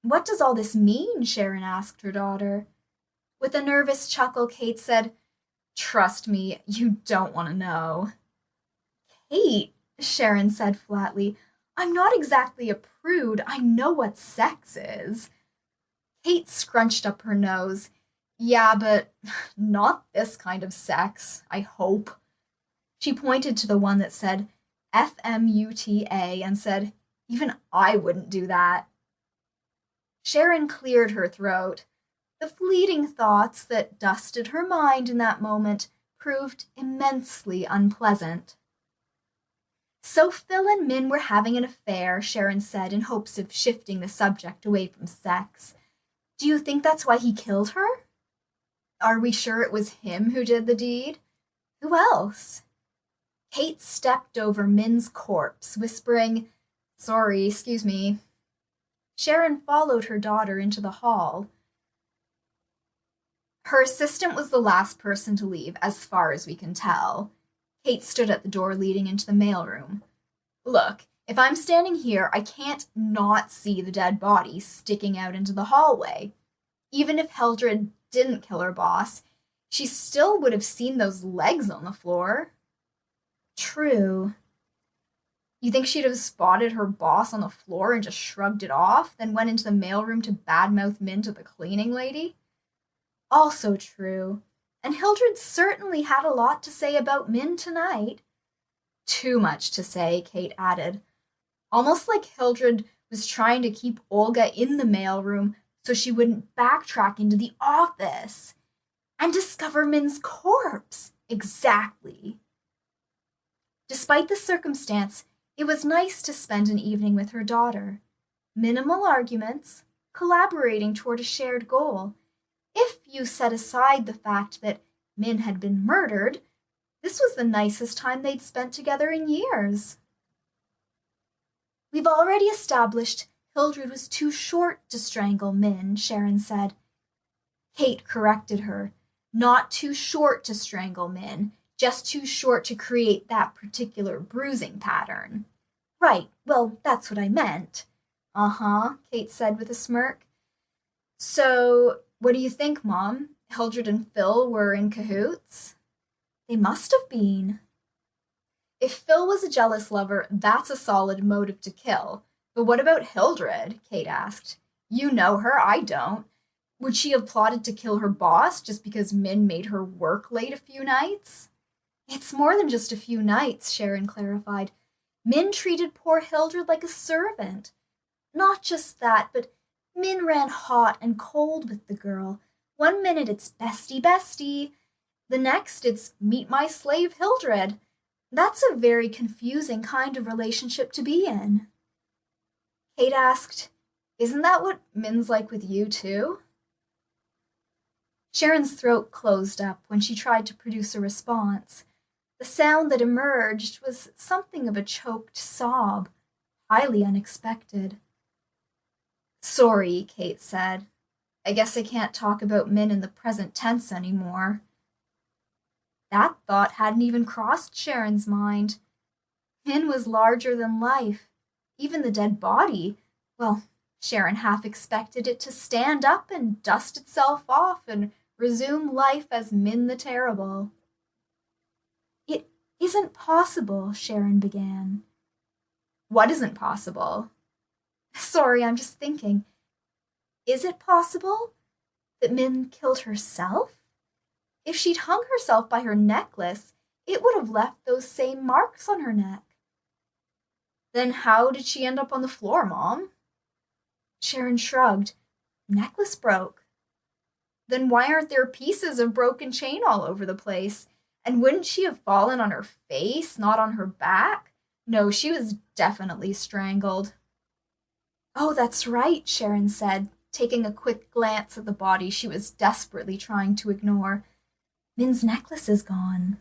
What does all this mean? Sharon asked her daughter. With a nervous chuckle, Kate said, Trust me, you don't want to know. Kate, Sharon said flatly, I'm not exactly a prude. I know what sex is. Kate scrunched up her nose. Yeah, but not this kind of sex, I hope. She pointed to the one that said FMUTA and said, Even I wouldn't do that. Sharon cleared her throat. The fleeting thoughts that dusted her mind in that moment proved immensely unpleasant. So Phil and Min were having an affair, Sharon said in hopes of shifting the subject away from sex. Do you think that's why he killed her? Are we sure it was him who did the deed? Who else? Kate stepped over Min's corpse, whispering, Sorry, excuse me. Sharon followed her daughter into the hall. Her assistant was the last person to leave, as far as we can tell. Kate stood at the door leading into the mailroom. Look, if I'm standing here, I can't not see the dead body sticking out into the hallway. Even if Hildred didn't kill her boss, she still would have seen those legs on the floor. True. You think she'd have spotted her boss on the floor and just shrugged it off, then went into the mailroom to badmouth Min to the cleaning lady? Also true. And Hildred certainly had a lot to say about Min tonight. Too much to say, Kate added. Almost like Hildred was trying to keep Olga in the mailroom so she wouldn't backtrack into the office and discover Min's corpse. Exactly. Despite the circumstance, it was nice to spend an evening with her daughter. Minimal arguments, collaborating toward a shared goal. If you set aside the fact that Min had been murdered, this was the nicest time they'd spent together in years. We've already established Hildred was too short to strangle Min, Sharon said. Kate corrected her. Not too short to strangle Min, just too short to create that particular bruising pattern. Right, well, that's what I meant. Uh-huh, Kate said with a smirk. So, what do you think, Mom? Hildred and Phil were in cahoots? They must have been. If Phil was a jealous lover, that's a solid motive to kill. But what about Hildred? Kate asked. You know her, I don't. Would she have plotted to kill her boss just because Min made her work late a few nights? It's more than just a few nights, Sharon clarified. Min treated poor Hildred like a servant. Not just that, but Min ran hot and cold with the girl. One minute it's bestie bestie, the next it's meet my slave Hildred. That's a very confusing kind of relationship to be in. Kate asked, Isn't that what Min's like with you too? Sharon's throat closed up when she tried to produce a response. The sound that emerged was something of a choked sob, highly unexpected. Sorry, Kate said. I guess I can't talk about Min in the present tense anymore. That thought hadn't even crossed Sharon's mind. Min was larger than life. Even the dead body, well, Sharon half expected it to stand up and dust itself off and resume life as Min the Terrible. It isn't possible, Sharon began. What isn't possible? Sorry, I'm just thinking. Is it possible that Min killed herself? If she'd hung herself by her necklace, it would have left those same marks on her neck. Then how did she end up on the floor, Mom? Sharon shrugged. Necklace broke. Then why aren't there pieces of broken chain all over the place? And wouldn't she have fallen on her face, not on her back? No, she was definitely strangled. Oh, that's right, Sharon said, taking a quick glance at the body she was desperately trying to ignore. Min's necklace is gone.